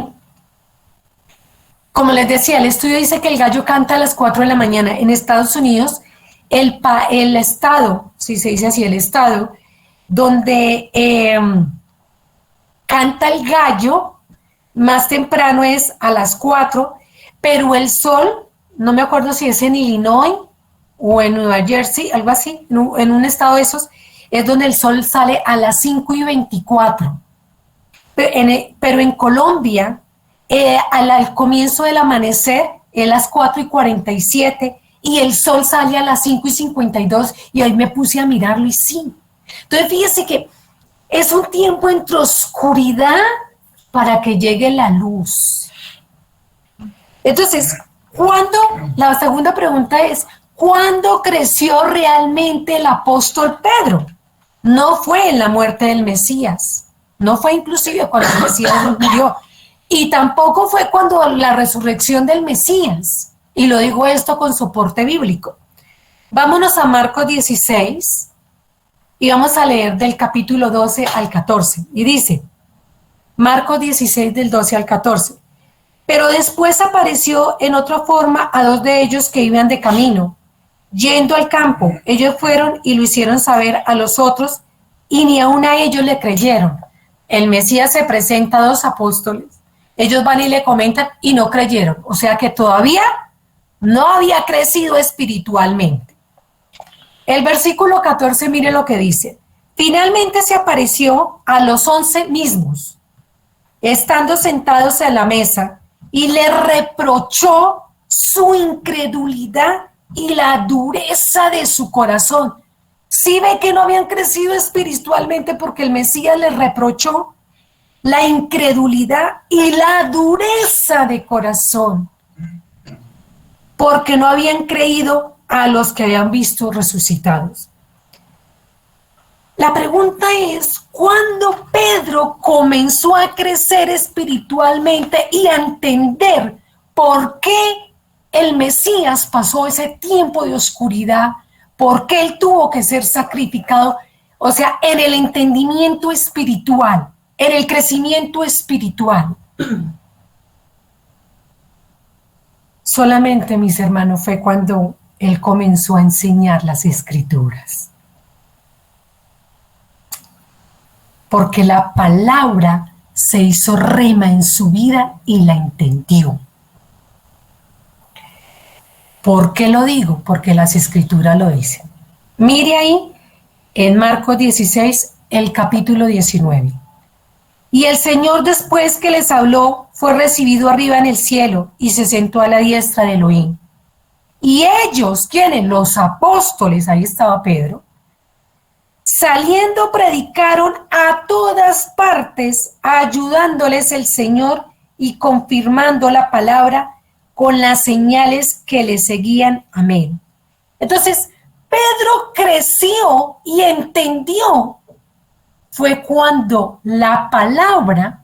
[SPEAKER 1] como les decía, el estudio dice que el gallo canta a las 4 de la mañana. En Estados Unidos, el estado, si se dice así, el estado, donde canta el gallo más temprano es a las 4, pero el sol, no me acuerdo si es en Illinois o en Nueva Jersey, algo así, en un estado de esos, es donde el sol sale a las 5:24. Pero en Colombia, al comienzo del amanecer, es las 4:47, y el sol sale a las 5:52, y ahí me puse a mirarlo y sí. Entonces fíjese que es un tiempo entre oscuridad para que llegue la luz. Entonces, la segunda pregunta es, ¿cuándo creció realmente el apóstol Pedro? No fue en la muerte del Mesías, no fue inclusive cuando el Mesías murió, y tampoco fue cuando la resurrección del Mesías. Y lo digo esto con soporte bíblico. Vámonos a Marcos 16 y vamos a leer del capítulo 12 al 14. Y dice, Marcos 16 del 12 al 14. Pero después apareció en otra forma a 2 de ellos que iban de camino, yendo al campo. Ellos fueron y lo hicieron saber a los otros y ni aun a ellos le creyeron. El Mesías se presenta a 2 apóstoles. Ellos van y le comentan y no creyeron. O sea que todavía no había crecido espiritualmente. El versículo 14, mire lo que dice. Finalmente se apareció a los 11 mismos, estando sentados en la mesa, y le reprochó su incredulidad y la dureza de su corazón. Sí ve que no habían crecido espiritualmente porque el Mesías les reprochó la incredulidad y la dureza de corazón, porque no habían creído a los que habían visto resucitados. La pregunta es, ¿cuándo Pedro comenzó a crecer espiritualmente y a entender por qué el Mesías pasó ese tiempo de oscuridad? ¿Por qué él tuvo que ser sacrificado? O sea, en el entendimiento espiritual, en el crecimiento espiritual. Solamente, mis hermanos, fue cuando él comenzó a enseñar las Escrituras. Porque la palabra se hizo rema en su vida y la entendió. ¿Por qué lo digo? Porque las Escrituras lo dicen. Mire ahí en Marcos 16, el capítulo 19. Y el Señor, después que les habló, fue recibido arriba en el cielo y se sentó a la diestra de Elohim. Y ellos, ¿quiénes? Los apóstoles, ahí estaba Pedro, saliendo predicaron a todas partes, ayudándoles el Señor y confirmando la palabra con las señales que le seguían. Amén. Entonces, Pedro creció y entendió. Fue cuando la palabra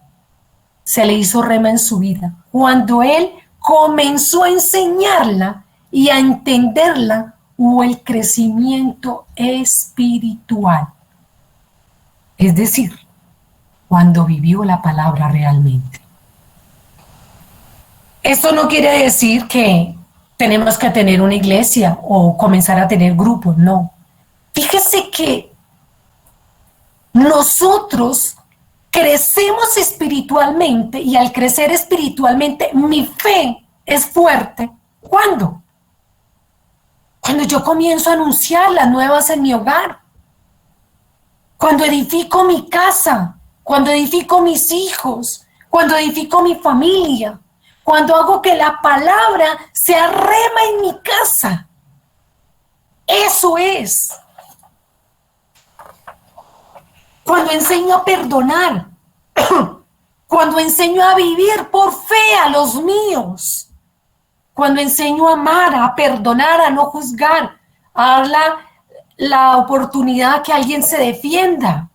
[SPEAKER 1] se le hizo rema en su vida, cuando él comenzó a enseñarla y a entenderla, hubo el crecimiento espiritual. Es decir, cuando vivió la palabra realmente. Esto no quiere decir que tenemos que tener una iglesia o comenzar a tener grupos, no. Fíjese que nosotros crecemos espiritualmente y al crecer espiritualmente mi fe es fuerte. ¿Cuándo? Cuando yo comienzo a anunciar las nuevas en mi hogar, cuando edifico mi casa, cuando edifico mis hijos, cuando edifico mi familia, cuando hago que la palabra sea rema en mi casa. Eso es. Cuando enseño a perdonar, cuando enseño a vivir por fe a los míos, cuando enseño a amar, a perdonar, a no juzgar, a dar la oportunidad que alguien se defienda,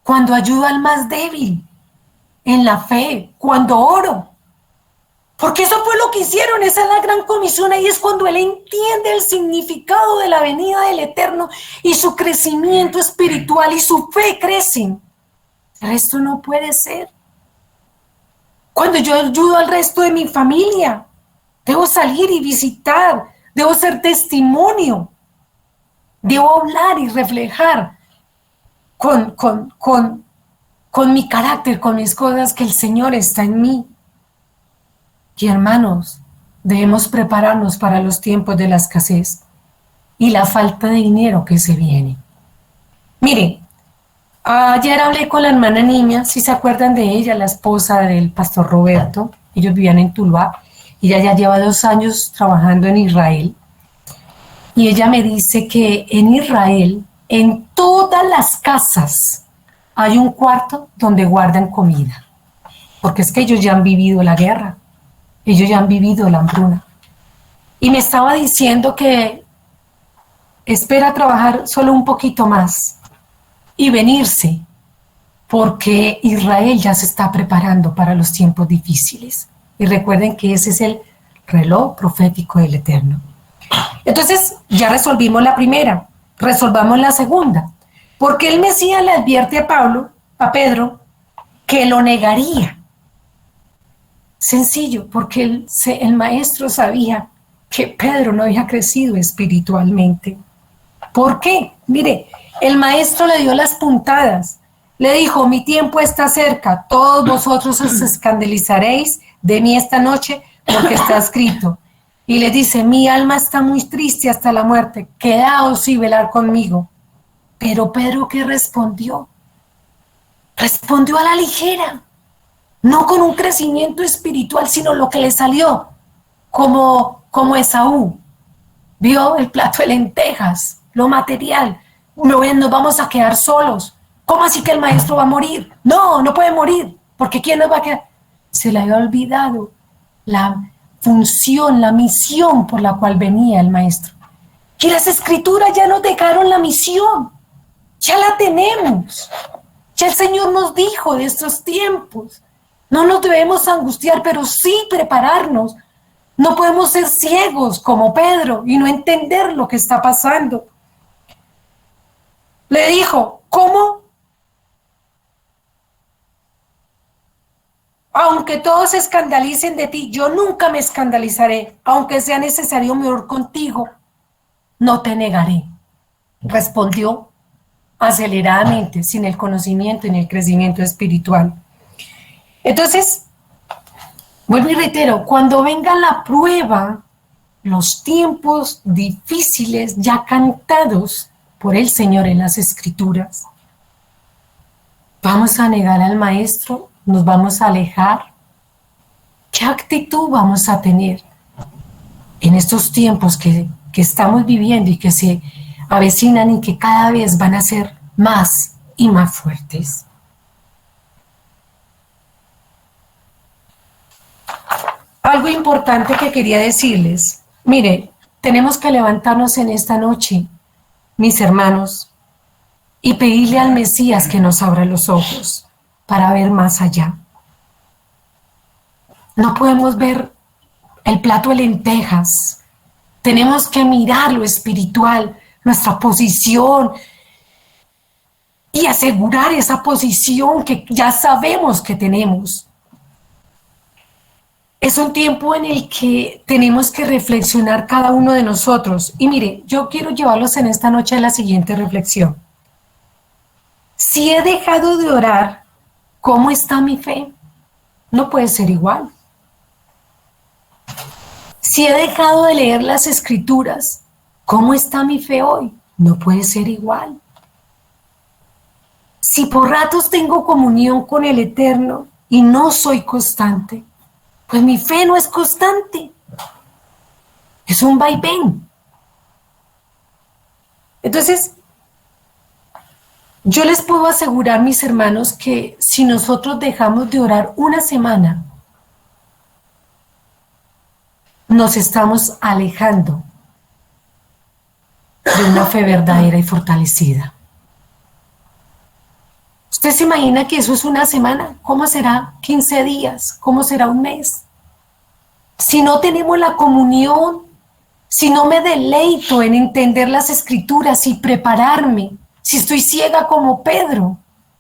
[SPEAKER 1] cuando ayudo al más débil en la fe, cuando oro. Porque eso fue lo que hicieron, esa es la gran comisión, ahí es cuando él entiende el significado de la venida del Eterno y su crecimiento espiritual y su fe crecen. El resto no puede ser. Cuando yo ayudo al resto de mi familia, debo salir y visitar, debo ser testimonio, debo hablar y reflejar con mi carácter, con mis cosas, que el Señor está en mí. Y hermanos, debemos prepararnos para los tiempos de la escasez y la falta de dinero que se viene. Miren, ayer hablé con la hermana Niña, si se acuerdan de ella, la esposa del pastor Roberto. Ellos vivían en Tuluá y ella ya lleva 2 años trabajando en Israel. Y ella me dice que en Israel, en todas las casas, hay un cuarto donde guardan comida. Porque es que ellos ya han vivido la guerra. Ellos ya han vivido la hambruna. Y me estaba diciendo que espera trabajar solo un poquito más y venirse, porque Israel ya se está preparando para los tiempos difíciles. Y recuerden que ese es el reloj profético del Eterno. Entonces, ya resolvimos la primera, resolvamos la segunda. Porque el Mesías le advierte a Pedro, que lo negaría. Sencillo, porque el maestro sabía que Pedro no había crecido espiritualmente. ¿Por qué? Mire, el maestro le dio las puntadas. Le dijo, mi tiempo está cerca, todos vosotros os escandalizaréis de mí esta noche, porque está escrito. Y le dice, mi alma está muy triste hasta la muerte, quedaos y velar conmigo. Pero Pedro, ¿qué respondió? Respondió a la ligera, no con un crecimiento espiritual, sino lo que le salió, como Esaú. Vio el plato de lentejas, lo material. Nos vamos a quedar solos. ¿Cómo así que el maestro va a morir? No, no puede morir, porque ¿quién nos va a quedar? Se le había olvidado la función, la misión por la cual venía el maestro. Y las escrituras ya nos dejaron la misión, ya la tenemos. Ya el Señor nos dijo de estos tiempos. No nos debemos angustiar, pero sí prepararnos. No podemos ser ciegos como Pedro y no entender lo que está pasando. Le dijo, ¿cómo? Aunque todos se escandalicen de ti, yo nunca me escandalizaré. Aunque sea necesario morir contigo, no te negaré. Respondió aceleradamente, sin el conocimiento ni el crecimiento espiritual. Entonces, vuelvo y reitero, cuando venga la prueba, los tiempos difíciles ya cantados por el Señor en las Escrituras, ¿vamos a negar al Maestro? ¿Nos vamos a alejar? ¿Qué actitud vamos a tener en estos tiempos que estamos viviendo y que se avecinan y que cada vez van a ser más y más fuertes? Algo importante que quería decirles, mire, tenemos que levantarnos en esta noche, mis hermanos, y pedirle al Mesías que nos abra los ojos para ver más allá. No podemos ver el plato de lentejas, tenemos que mirar lo espiritual, nuestra posición, y asegurar esa posición que ya sabemos que tenemos. Es un tiempo en el que tenemos que reflexionar cada uno de nosotros. Y mire, yo quiero llevarlos en esta noche a la siguiente reflexión. Si he dejado de orar, ¿cómo está mi fe? No puede ser igual. Si he dejado de leer las Escrituras, ¿cómo está mi fe hoy? No puede ser igual. Si por ratos tengo comunión con el Eterno y no soy constante, pues mi fe no es constante. Es un vaivén. Entonces, yo les puedo asegurar, mis hermanos, que si nosotros dejamos de orar una semana, nos estamos alejando de una fe verdadera y fortalecida. ¿Usted se imagina que eso es una semana? ¿Cómo será 15 días? ¿Cómo será un mes? Si no tenemos la comunión, si no me deleito en entender las Escrituras y prepararme, si estoy ciega como Pedro,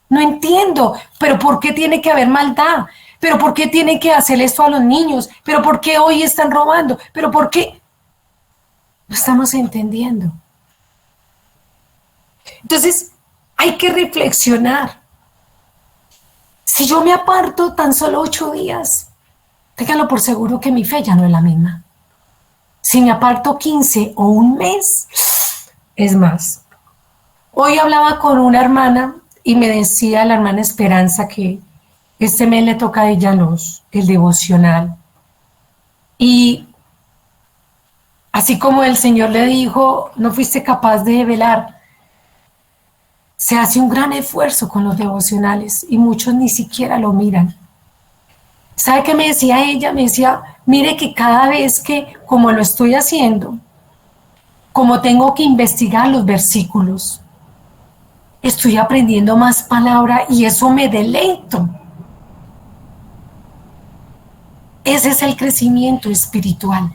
[SPEAKER 1] no entiendo, pero ¿por qué tiene que haber maldad? ¿Pero por qué tienen que hacer esto a los niños? ¿Pero por qué hoy están robando? ¿Pero por qué? No estamos entendiendo. Entonces, hay que reflexionar. Si yo me aparto tan solo 8 días, téngalo por seguro que mi fe ya no es la misma. Si me aparto 15 o un mes, es más. Hoy hablaba con una hermana y me decía la hermana Esperanza que este mes le toca a ella el devocional. Y así como el Señor le dijo, no fuiste capaz de velar, se hace un gran esfuerzo con los devocionales y muchos ni siquiera lo miran. ¿Sabe qué me decía ella? Me decía, mire que cada vez que, como lo estoy haciendo, como tengo que investigar los versículos, estoy aprendiendo más palabra y eso me deleito. Ese es el crecimiento espiritual.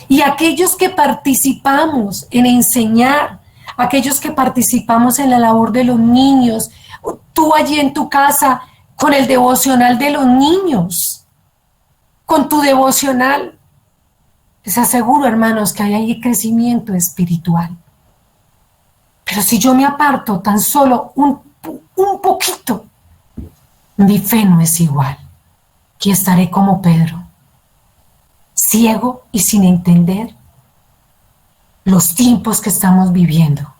[SPEAKER 1] Y aquellos que participamos en enseñar, aquellos que participamos en la labor de los niños, tú tú allí en tu casa con el devocional de los niños, con tu devocional. Les aseguro, hermanos, que hay ahí crecimiento espiritual. Pero si yo me aparto tan solo un poquito, mi fe no es igual. Que estaré como Pedro, ciego y sin entender los tiempos que estamos viviendo.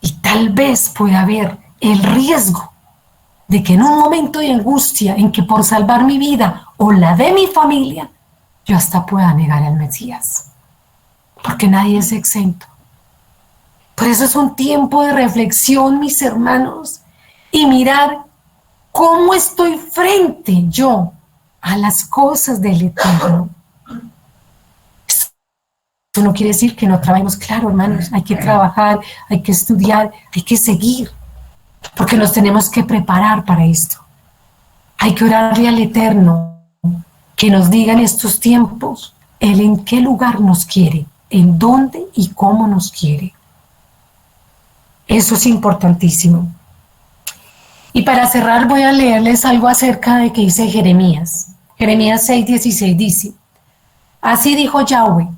[SPEAKER 1] Y tal vez pueda haber el riesgo de que en un momento de angustia en que por salvar mi vida o la de mi familia, yo hasta pueda negar al Mesías. Porque nadie es exento. Por eso es un tiempo de reflexión, mis hermanos, y mirar cómo estoy frente yo a las cosas del Eterno. Eso no quiere decir que no trabajemos, claro, hermanos, hay que trabajar, hay que estudiar, hay que seguir, porque nos tenemos que preparar para esto. Hay que orarle al Eterno, que nos diga en estos tiempos, Él en qué lugar nos quiere, en dónde y cómo nos quiere. Eso es importantísimo. Y para cerrar voy a leerles algo acerca de que dice Jeremías. Jeremías 6:16 dice: así dijo Yahweh,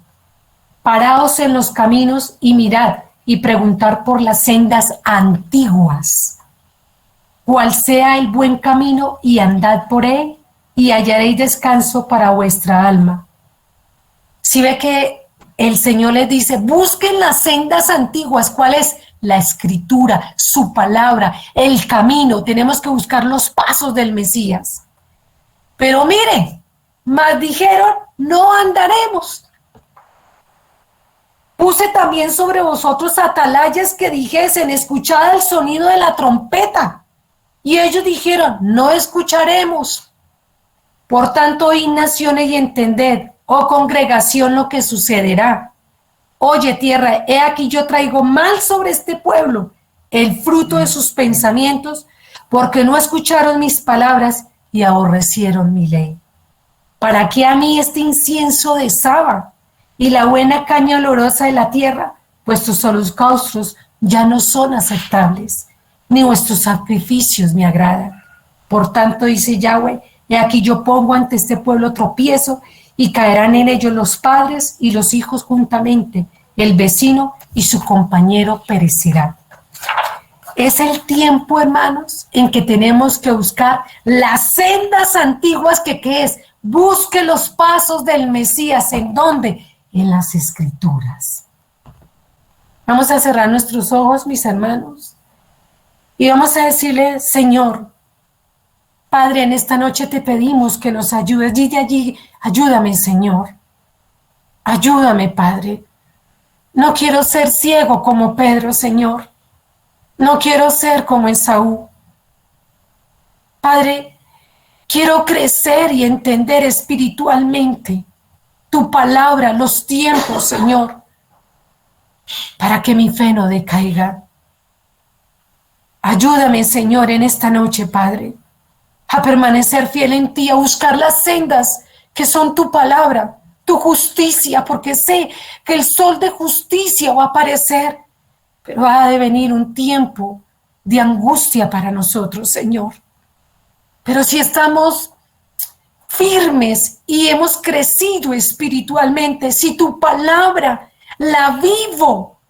[SPEAKER 1] paraos en los caminos y mirad y preguntar por las sendas antiguas, cuál sea el buen camino, y andad por él y hallaréis descanso para vuestra alma. Si ve que el Señor les dice, busquen las sendas antiguas, ¿cuál es? La escritura, su palabra, el camino. Tenemos que buscar los pasos del Mesías. Pero miren, más dijeron, no andaremos. Puse también sobre vosotros atalayas que dijesen, escuchad el sonido de la trompeta. Y ellos dijeron, no escucharemos. Por tanto, oíd naciones y entended, oh congregación, lo que sucederá. Oye, tierra, he aquí yo traigo mal sobre este pueblo, el fruto de sus pensamientos, porque no escucharon mis palabras y aborrecieron mi ley. ¿Para qué a mí este incienso de Saba y la buena caña olorosa de la tierra? Vuestros holocaustos ya no son aceptables, ni vuestros sacrificios me agradan. Por tanto, dice Yahweh, he aquí yo pongo ante este pueblo tropiezo, y caerán en ellos los padres y los hijos juntamente, el vecino y su compañero perecerán. Es el tiempo, hermanos, en que tenemos que buscar las sendas antiguas que ¿qué es? Busque los pasos del Mesías. ¿En dónde? En las Escrituras. Vamos a cerrar nuestros ojos, mis hermanos, y vamos a decirle, Señor, Padre, en esta noche te pedimos que nos ayudes. Dile allí, ayúdame, Señor. Ayúdame, Padre. No quiero ser ciego como Pedro, Señor. No quiero ser como Esaú. Padre, quiero crecer y entender espiritualmente tu palabra, los tiempos, Señor, para que mi fe no decaiga. Ayúdame, Señor, en esta noche, Padre, a permanecer fiel en ti, a buscar las sendas que son tu palabra, tu justicia, porque sé que el sol de justicia va a aparecer, pero ha de venir un tiempo de angustia para nosotros, Señor. Pero si estamos firmes y hemos crecido espiritualmente, si tu palabra la vivo,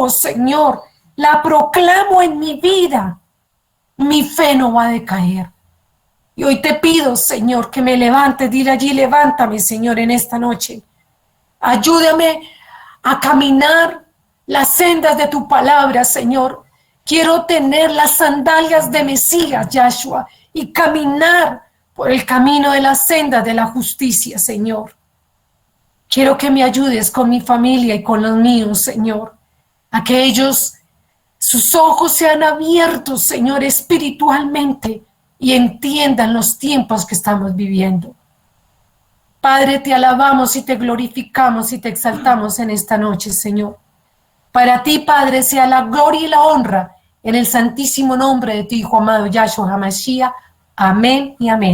[SPEAKER 1] Señor, la proclamo en mi vida, mi fe no va a decaer. Y hoy te pido, Señor, que me levantes. Dile allí, levántame, Señor, en esta noche. Ayúdame a caminar las sendas de tu palabra, Señor. Quiero tener las sandalias de Mesías, Yahshua, y caminar por el camino de las sendas de la justicia, Señor. Quiero que me ayudes con mi familia y con los míos, Señor, a que ellos, sus ojos sean abiertos, Señor, espiritualmente, y entiendan los tiempos que estamos viviendo. Padre, te alabamos y te glorificamos y te exaltamos en esta noche, Señor. Para ti, Padre, sea la gloria y la honra en el santísimo nombre de tu Hijo amado, Yahshua HaMashiach. Amén y amén.